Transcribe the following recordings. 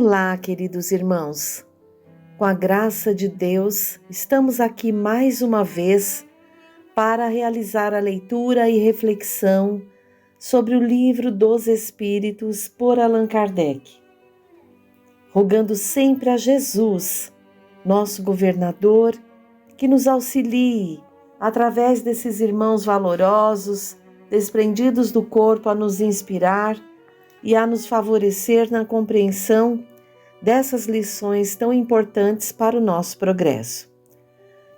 Olá, queridos irmãos. Com a graça de Deus, estamos aqui mais uma vez para realizar a leitura e reflexão sobre o Livro dos Espíritos por Allan Kardec, rogando sempre a Jesus, nosso governador, que nos auxilie através desses irmãos valorosos, desprendidos do corpo, a nos inspirar e a nos favorecer na compreensão dessas lições tão importantes para o nosso progresso.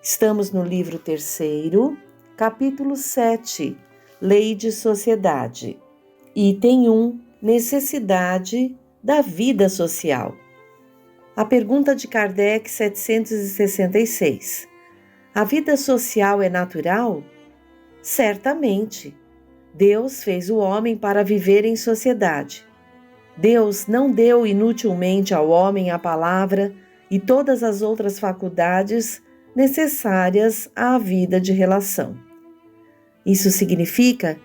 Estamos no livro 3º, capítulo 7, Lei de Sociedade. Item 1, necessidade da vida social. A pergunta de Kardec 766. A vida social é natural? Certamente. Deus fez o homem para viver em sociedade. Deus não deu inutilmente ao homem a palavra e todas as outras faculdades necessárias à vida de relação. Isso significa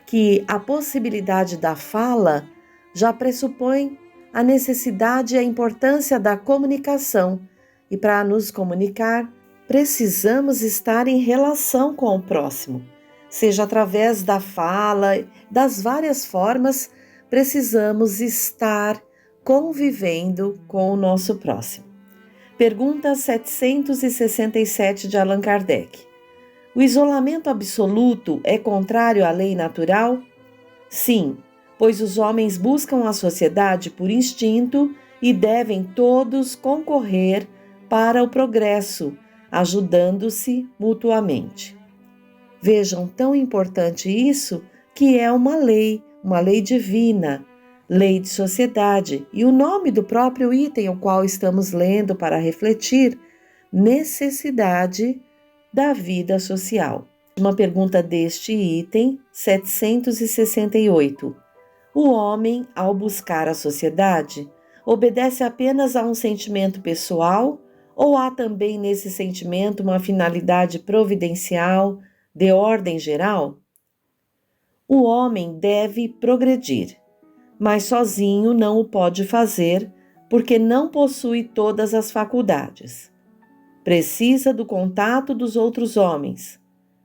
que a possibilidade da fala já pressupõe a necessidade e a importância da comunicação, e para nos comunicar, precisamos estar em relação com o próximo. Seja através da fala, das várias formas, precisamos estar convivendo com o nosso próximo. Pergunta 767 de Allan Kardec. O isolamento absoluto é contrário à lei natural? Sim, pois os homens buscam a sociedade por instinto e devem todos concorrer para o progresso, ajudando-se mutuamente. Vejam, tão importante isso que é uma lei divina, lei de sociedade, e o nome do próprio item ao qual estamos lendo para refletir, necessidade da vida social. Uma pergunta deste item, 768. O homem, ao buscar a sociedade, obedece apenas a um sentimento pessoal ou há também nesse sentimento uma finalidade providencial, de ordem geral? O homem deve progredir, mas sozinho não o pode fazer porque não possui todas as faculdades. Precisa do contato dos outros homens.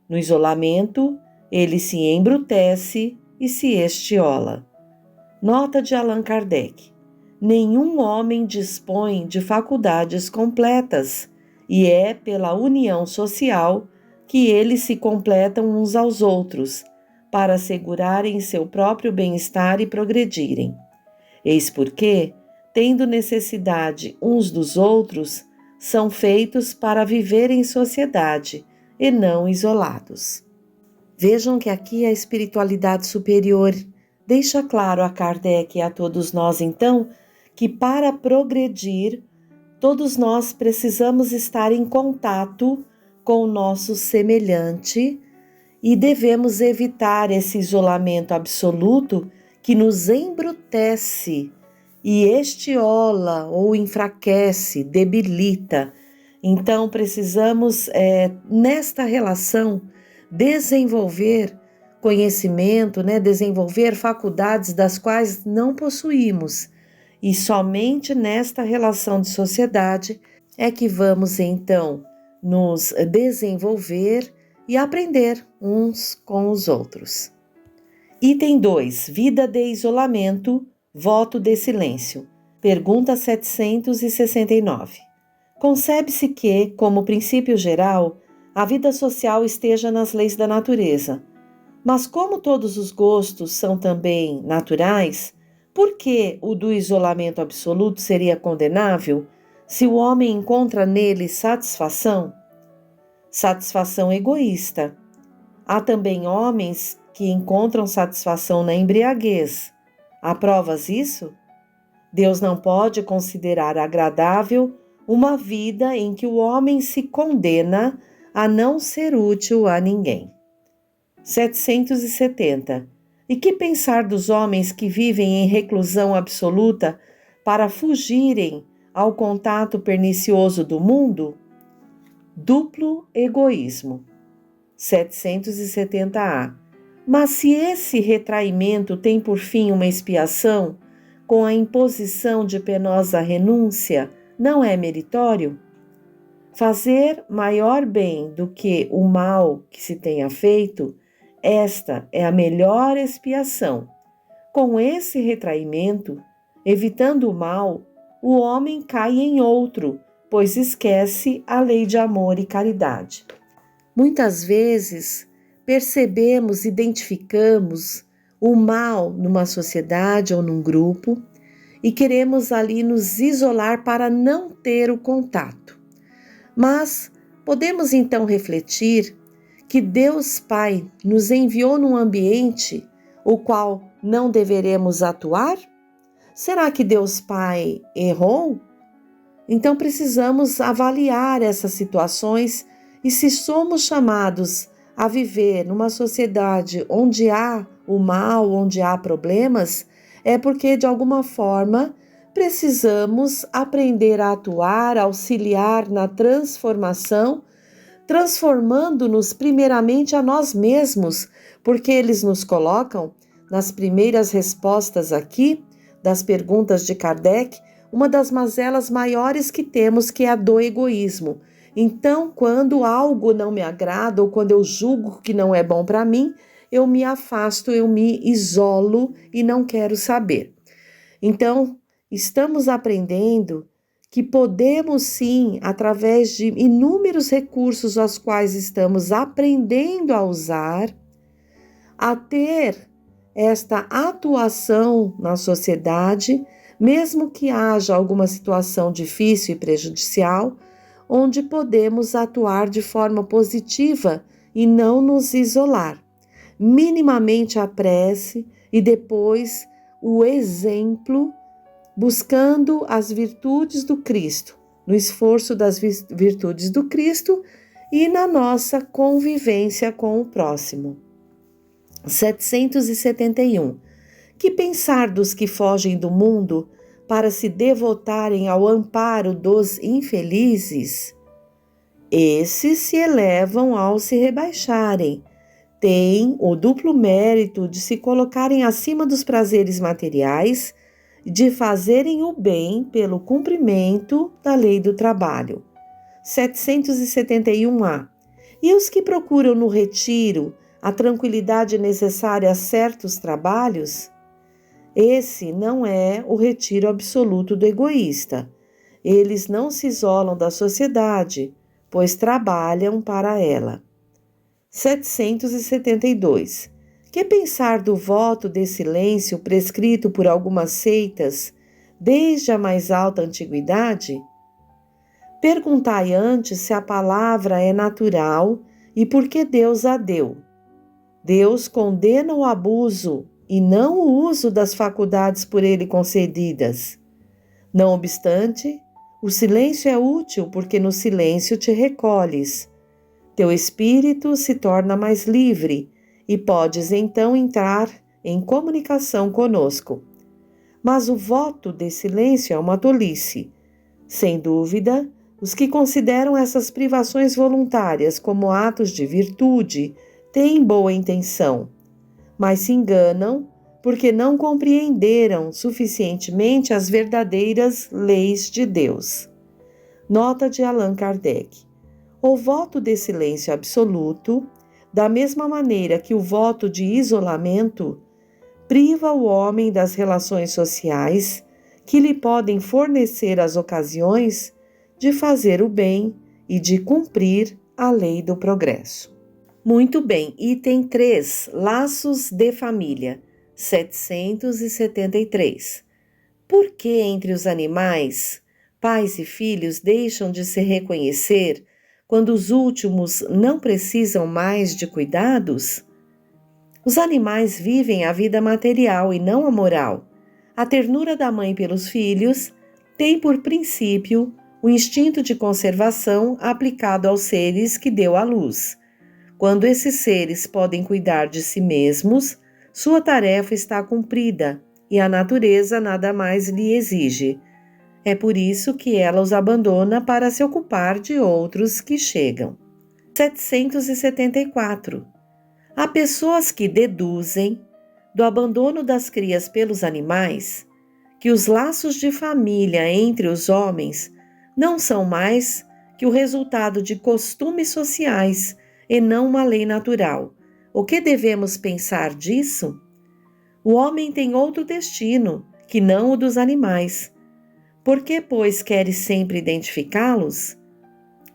No isolamento, ele se embrutece e se estiola. Nota de Allan Kardec. Nenhum homem dispõe de faculdades completas e é pela união social que eles se completam uns aos outros, para assegurarem seu próprio bem-estar e progredirem. Eis porque, tendo necessidade uns dos outros, são feitos para viver em sociedade e não isolados. Vejam que aqui a espiritualidade superior deixa claro a Kardec e a todos nós, então, que para progredir, todos nós precisamos estar em contato com o nosso semelhante e devemos evitar esse isolamento absoluto que nos embrutece e estiola ou enfraquece, debilita. Então, precisamos, nesta relação, desenvolver conhecimento, desenvolver faculdades das quais não possuímos. E somente nesta relação de sociedade é que vamos, então, nos desenvolver e aprender uns com os outros. Item 2. Vida de isolamento, voto de silêncio. Pergunta 769. Concebe-se que, como princípio geral, a vida social esteja nas leis da natureza. Mas como todos os gostos são também naturais, por que o do isolamento absoluto seria condenável se o homem encontra nele satisfação? Satisfação egoísta. Há também homens que encontram satisfação na embriaguez. Há provas disso? Deus não pode considerar agradável uma vida em que o homem se condena a não ser útil a ninguém. 770. E que pensar dos homens que vivem em reclusão absoluta para fugirem ao contato pernicioso do mundo? Duplo egoísmo. 770A. Mas se esse retraimento tem por fim uma expiação, com a imposição de penosa renúncia não é meritório? Fazer maior bem do que o mal que se tenha feito, esta é a melhor expiação. Com esse retraimento, evitando o mal, o homem cai em outro, pois esquece a lei de amor e caridade. Muitas vezes percebemos, identificamos o mal numa sociedade ou num grupo e queremos ali nos isolar para não ter o contato. Mas podemos então refletir que Deus Pai nos enviou num ambiente o qual não deveremos atuar? Será que Deus Pai errou? Então precisamos avaliar essas situações e se somos chamados a viver numa sociedade onde há o mal, onde há problemas, é porque de alguma forma precisamos aprender a atuar, auxiliar na transformação, transformando-nos primeiramente a nós mesmos, porque eles nos colocam nas primeiras respostas aqui das perguntas de Kardec, uma das mazelas maiores que temos, que é a do egoísmo. Então, quando algo não me agrada ou quando eu julgo que não é bom para mim, eu me afasto, eu me isolo e não quero saber. Então, estamos aprendendo que podemos sim, através de inúmeros recursos aos quais estamos aprendendo a usar, a ter esta atuação na sociedade, mesmo que haja alguma situação difícil e prejudicial, onde podemos atuar de forma positiva e não nos isolar. Minimamente a prece e depois o exemplo, buscando as virtudes do Cristo, no esforço das virtudes do Cristo e na nossa convivência com o próximo. 771. Que pensar dos que fogem do mundo para se devotarem ao amparo dos infelizes? Esses se elevam ao se rebaixarem, têm o duplo mérito de se colocarem acima dos prazeres materiais, de fazerem o bem pelo cumprimento da lei do trabalho. 771A. E os que procuram no retiro a tranquilidade necessária a certos trabalhos? Esse não é o retiro absoluto do egoísta. Eles não se isolam da sociedade, pois trabalham para ela. 772. Que pensar do voto de silêncio prescrito por algumas seitas desde a mais alta antiguidade? Perguntai antes se a palavra é natural e por que Deus a deu. Deus condena o abuso e não o uso das faculdades por ele concedidas. Não obstante, o silêncio é útil porque no silêncio te recolhes. Teu espírito se torna mais livre e podes então entrar em comunicação conosco. Mas o voto de silêncio é uma tolice. Sem dúvida, os que consideram essas privações voluntárias como atos de virtude têm boa intenção, mas se enganam porque não compreenderam suficientemente as verdadeiras leis de Deus. Nota de Allan Kardec. O voto de silêncio absoluto, da mesma maneira que o voto de isolamento, priva o homem das relações sociais que lhe podem fornecer as ocasiões de fazer o bem e de cumprir a lei do progresso. Muito bem, item 3, laços de família, 773. Por que entre os animais, pais e filhos deixam de se reconhecer quando os últimos não precisam mais de cuidados? Os animais vivem a vida material e não a moral. A ternura da mãe pelos filhos tem por princípio o instinto de conservação aplicado aos seres que deu à luz. Quando esses seres podem cuidar de si mesmos, sua tarefa está cumprida e a natureza nada mais lhe exige. É por isso que ela os abandona para se ocupar de outros que chegam. 774. Há pessoas que deduzem, do abandono das crias pelos animais, que os laços de família entre os homens não são mais que o resultado de costumes sociais e não uma lei natural. O que devemos pensar disso? O homem tem outro destino, que não o dos animais. Por que, pois, queres sempre identificá-los?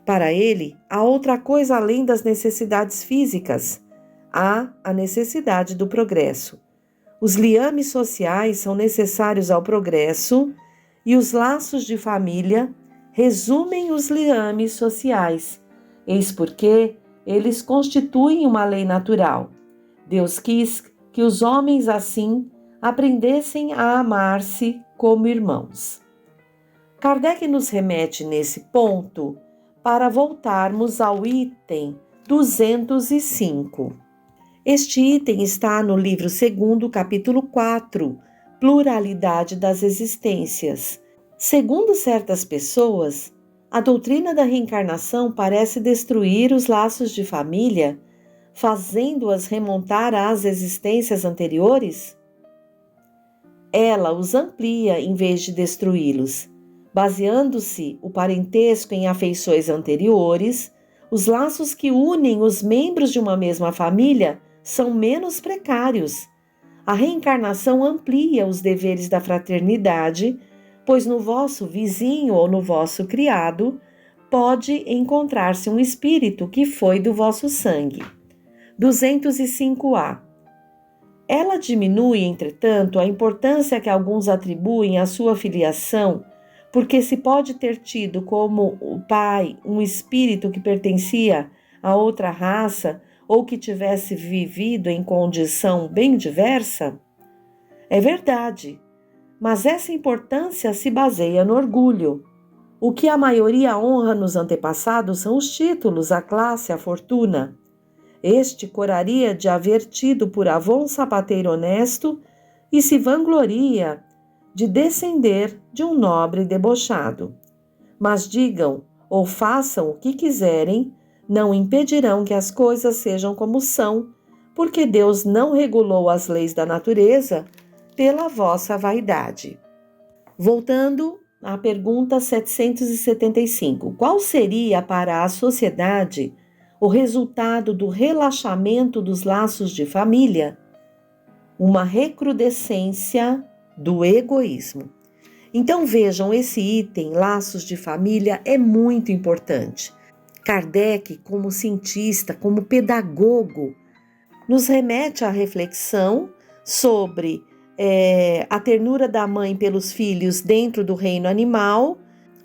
Para ele, há outra coisa além das necessidades físicas. Há a necessidade do progresso. Os liames sociais são necessários ao progresso e os laços de família resumem os liames sociais. Eis porque eles constituem uma lei natural. Deus quis que os homens assim aprendessem a amar-se como irmãos. Kardec nos remete nesse ponto para voltarmos ao item 205. Este item está no livro 2º, capítulo 4, Pluralidade das Existências. Segundo certas pessoas, a doutrina da reencarnação parece destruir os laços de família, fazendo-as remontar às existências anteriores? Ela os amplia em vez de destruí-los. Baseando-se o parentesco em afeições anteriores, os laços que unem os membros de uma mesma família são menos precários. A reencarnação amplia os deveres da fraternidade, pois no vosso vizinho ou no vosso criado pode encontrar-se um espírito que foi do vosso sangue. 205A. Ela diminui, entretanto, a importância que alguns atribuem à sua filiação, porque se pode ter tido como o pai um espírito que pertencia a outra raça ou que tivesse vivido em condição bem diversa? É verdade, mas essa importância se baseia no orgulho. O que a maioria honra nos antepassados são os títulos, a classe, a fortuna. Este coraria de haver tido por avô um sapateiro honesto e se vangloria de descender de um nobre debochado. Mas digam ou façam o que quiserem, não impedirão que as coisas sejam como são, porque Deus não regulou as leis da natureza pela vossa vaidade. Voltando à pergunta 775. Qual seria para a sociedade o resultado do relaxamento dos laços de família? Uma recrudescência do egoísmo. Então vejam, esse item, laços de família, é muito importante. Kardec, como cientista, como pedagogo, nos remete à reflexão sobre a ternura da mãe pelos filhos dentro do reino animal,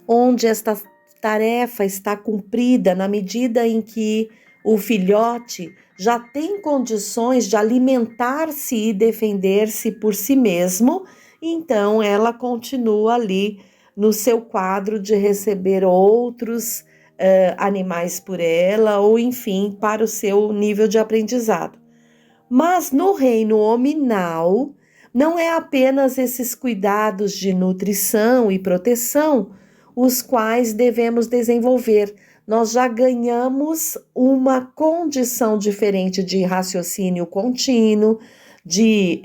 onde esta tarefa está cumprida na medida em que o filhote já tem condições de alimentar-se e defender-se por si mesmo, então ela continua ali no seu quadro de receber outros animais por ela, ou enfim, para o seu nível de aprendizado. Mas no reino hominal, não é apenas esses cuidados de nutrição e proteção os quais devemos desenvolver. Nós já ganhamos uma condição diferente de raciocínio contínuo, de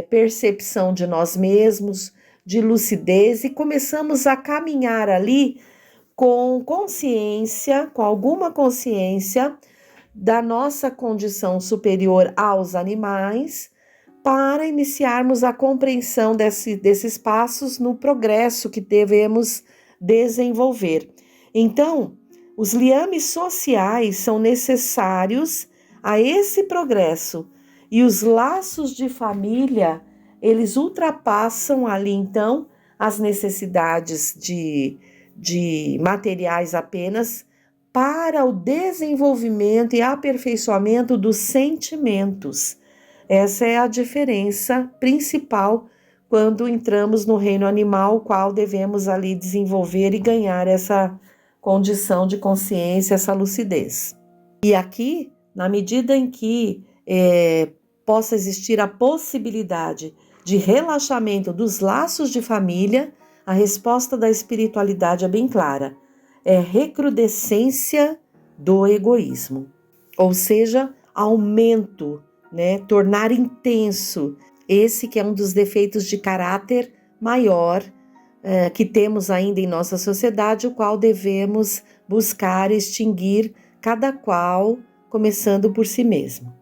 percepção de nós mesmos, de lucidez, e começamos a caminhar ali com consciência, com alguma consciência da nossa condição superior aos animais, para iniciarmos a compreensão desses passos no progresso que devemos desenvolver. Então, os liames sociais são necessários a esse progresso e os laços de família, eles ultrapassam ali então as necessidades de materiais apenas para o desenvolvimento e aperfeiçoamento dos sentimentos. Essa é a diferença principal quando entramos no reino animal, qual devemos ali desenvolver e ganhar essa condição de consciência, essa lucidez. E aqui, na medida em que possa existir a possibilidade de relaxamento dos laços de família, a resposta da espiritualidade é bem clara. É recrudescência do egoísmo, ou seja, aumento, tornar intenso, esse que é um dos defeitos de caráter maior que temos ainda em nossa sociedade, o qual devemos buscar extinguir, cada qual começando por si mesmo.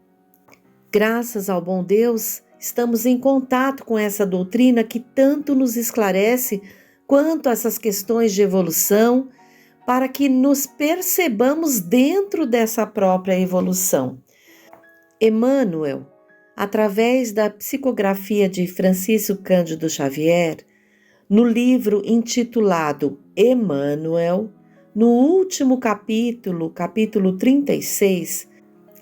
Graças ao bom Deus, estamos em contato com essa doutrina que tanto nos esclarece quanto a essas questões de evolução, para que nos percebamos dentro dessa própria evolução. Emmanuel, através da psicografia de Francisco Cândido Xavier, no livro intitulado Emmanuel, no último capítulo 36,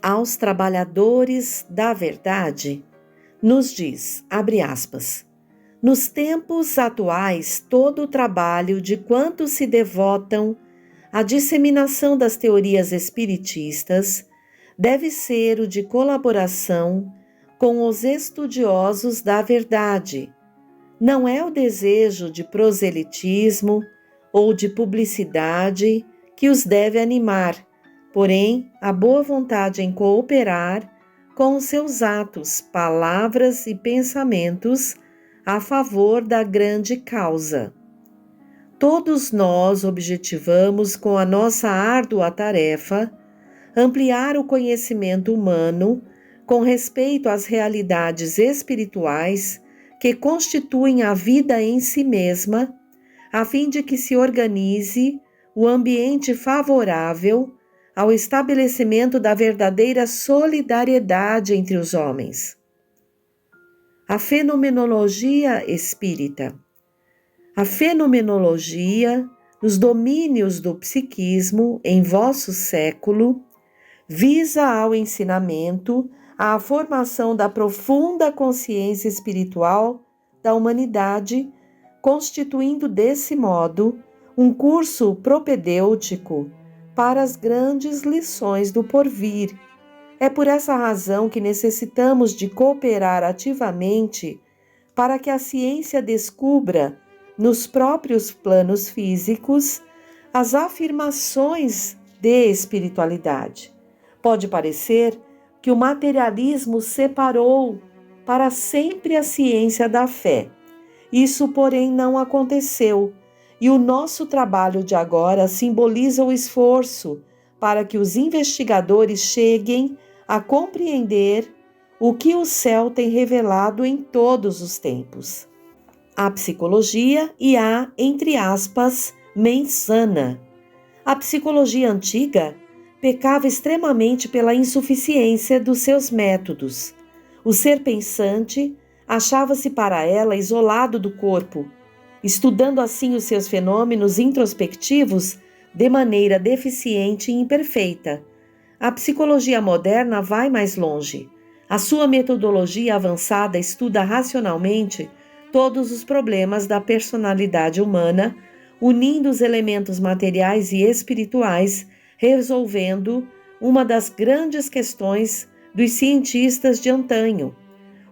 aos trabalhadores da verdade, nos diz, abre aspas, nos tempos atuais, todo o trabalho de quantos se devotam à disseminação das teorias espiritistas deve ser o de colaboração com os estudiosos da verdade. Não é o desejo de proselitismo ou de publicidade que os deve animar, porém a boa vontade em cooperar com os seus atos, palavras e pensamentos a favor da grande causa. Todos nós objetivamos com a nossa árdua tarefa ampliar o conhecimento humano com respeito às realidades espirituais que constituem a vida em si mesma, a fim de que se organize o ambiente favorável ao estabelecimento da verdadeira solidariedade entre os homens. A fenomenologia espírita. A fenomenologia, nos domínios do psiquismo em vosso século, visa ao ensinamento, à formação da profunda consciência espiritual da humanidade, constituindo desse modo um curso propedêutico para as grandes lições do porvir. É por essa razão que necessitamos de cooperar ativamente para que a ciência descubra, nos próprios planos físicos, as afirmações de espiritualidade. Pode parecer que o materialismo separou para sempre a ciência da fé. Isso, porém, não aconteceu, e o nosso trabalho de agora simboliza o esforço para que os investigadores cheguem a compreender o que o céu tem revelado em todos os tempos. A psicologia e a, entre aspas, mente sana. A psicologia antiga pecava extremamente pela insuficiência dos seus métodos. O ser pensante achava-se para ela isolado do corpo, estudando assim os seus fenômenos introspectivos de maneira deficiente e imperfeita. A psicologia moderna vai mais longe. A sua metodologia avançada estuda racionalmente todos os problemas da personalidade humana, unindo os elementos materiais e espirituais, resolvendo uma das grandes questões dos cientistas de antanho.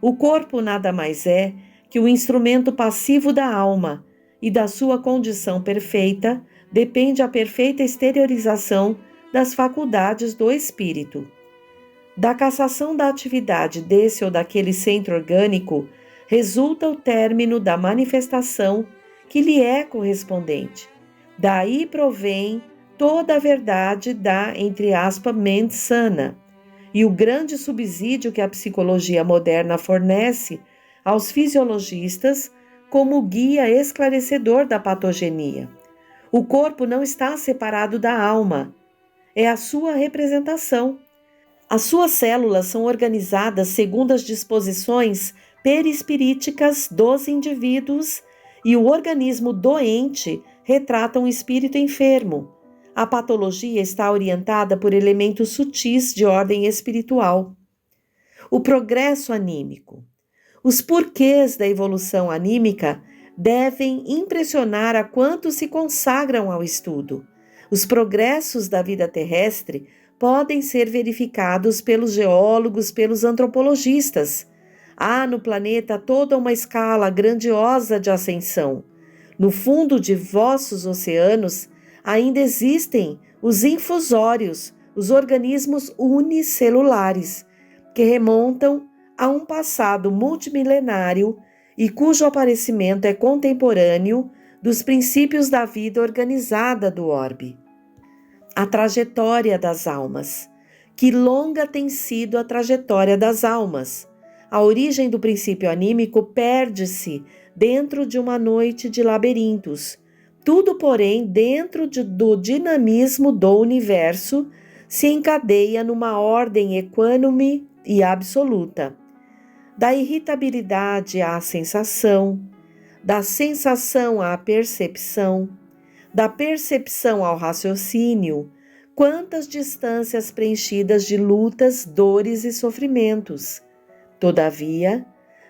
O corpo nada mais é que o instrumento passivo da alma, e da sua condição perfeita depende a perfeita exteriorização das faculdades do espírito. Da cassação da atividade desse ou daquele centro orgânico resulta o término da manifestação que lhe é correspondente. Daí provém toda a verdade da, entre aspas, mente sana, e o grande subsídio que a psicologia moderna fornece aos fisiologistas como guia esclarecedor da patogenia. O corpo não está separado da alma, é a sua representação. As suas células são organizadas segundo as disposições perispiríticas dos indivíduos e o organismo doente retrata um espírito enfermo. A patologia está orientada por elementos sutis de ordem espiritual. O progresso anímico. Os porquês da evolução anímica devem impressionar a quantos se consagram ao estudo. Os progressos da vida terrestre podem ser verificados pelos geólogos, pelos antropologistas. Há no planeta toda uma escala grandiosa de ascensão. No fundo de vossos oceanos ainda existem os infusórios, os organismos unicelulares, que remontam a um passado multimilenário e cujo aparecimento é contemporâneo dos princípios da vida organizada do orbe. A trajetória das almas. Que longa tem sido a trajetória das almas. A origem do princípio anímico perde-se dentro de uma noite de labirintos. Tudo, porém, dentro do dinamismo do universo, se encadeia numa ordem equânime e absoluta. Da irritabilidade à sensação, da sensação à percepção, da percepção ao raciocínio, quantas distâncias preenchidas de lutas, dores e sofrimentos. Todavia,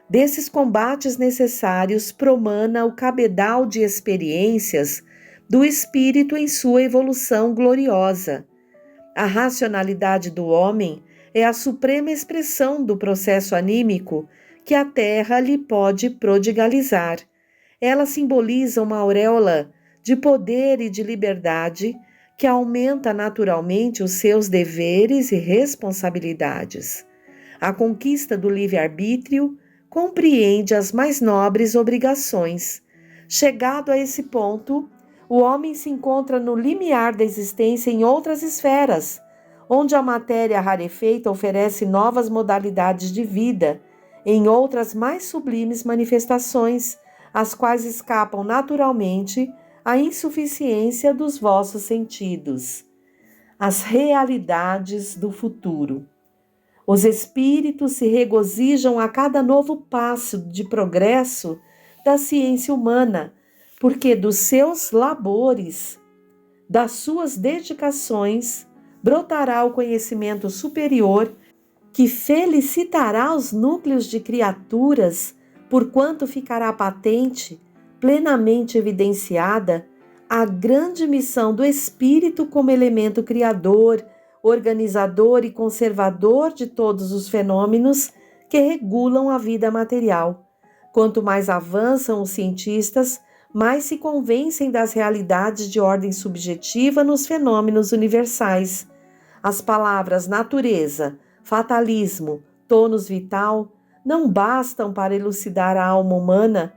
desses combates necessários promana o cabedal de experiências do espírito em sua evolução gloriosa. A racionalidade do homem é a suprema expressão do processo anímico que a Terra lhe pode prodigalizar. Ela simboliza uma auréola de poder e de liberdade que aumenta naturalmente os seus deveres e responsabilidades. A conquista do livre-arbítrio compreende as mais nobres obrigações. Chegado a esse ponto, o homem se encontra no limiar da existência em outras esferas, onde a matéria rarefeita oferece novas modalidades de vida, em outras mais sublimes manifestações, as quais escapam naturalmente à insuficiência dos vossos sentidos. As realidades do futuro. Os espíritos se regozijam a cada novo passo de progresso da ciência humana, porque dos seus labores, das suas dedicações, brotará o conhecimento superior que felicitará os núcleos de criaturas, porquanto ficará patente, plenamente evidenciada, a grande missão do espírito como elemento criador, organizador e conservador de todos os fenômenos que regulam a vida material. Quanto mais avançam os cientistas, mais se convencem das realidades de ordem subjetiva nos fenômenos universais. As palavras natureza, fatalismo, tônus vital não bastam para elucidar a alma humana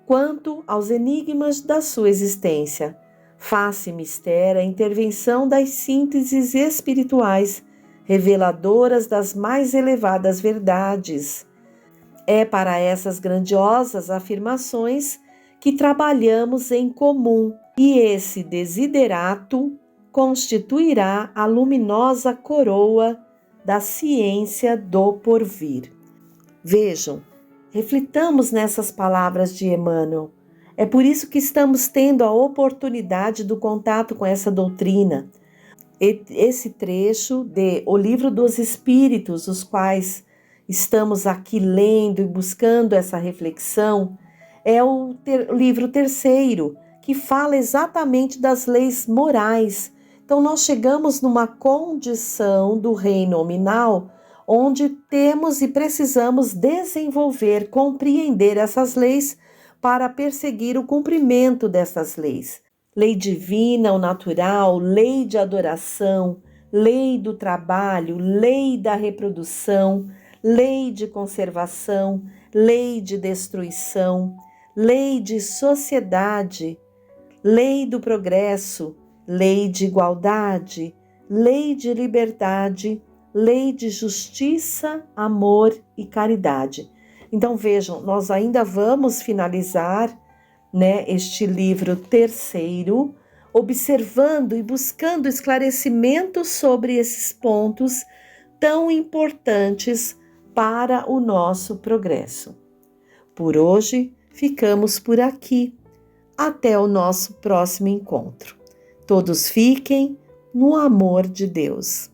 quanto aos enigmas da sua existência. Faz-se mister a intervenção das sínteses espirituais, reveladoras das mais elevadas verdades. É para essas grandiosas afirmações que trabalhamos em comum, e esse desiderato constituirá a luminosa coroa da ciência do porvir. Vejam, reflitamos nessas palavras de Emmanuel. É por isso que estamos tendo a oportunidade do contato com essa doutrina. Esse trecho de O Livro dos Espíritos, os quais estamos aqui lendo e buscando essa reflexão, é o livro terceiro, que fala exatamente das leis morais. Então, nós chegamos numa condição do reino nominal, onde temos e precisamos desenvolver, compreender essas leis para perseguir o cumprimento dessas leis. Lei divina, o natural, lei de adoração, lei do trabalho, lei da reprodução, lei de conservação, lei de destruição, lei de sociedade, lei do progresso, lei de igualdade, lei de liberdade, lei de justiça, amor e caridade. Então vejam, nós ainda vamos finalizar, este livro terceiro, observando e buscando esclarecimentos sobre esses pontos tão importantes para o nosso progresso. Por hoje, ficamos por aqui. Até o nosso próximo encontro. Todos fiquem no amor de Deus.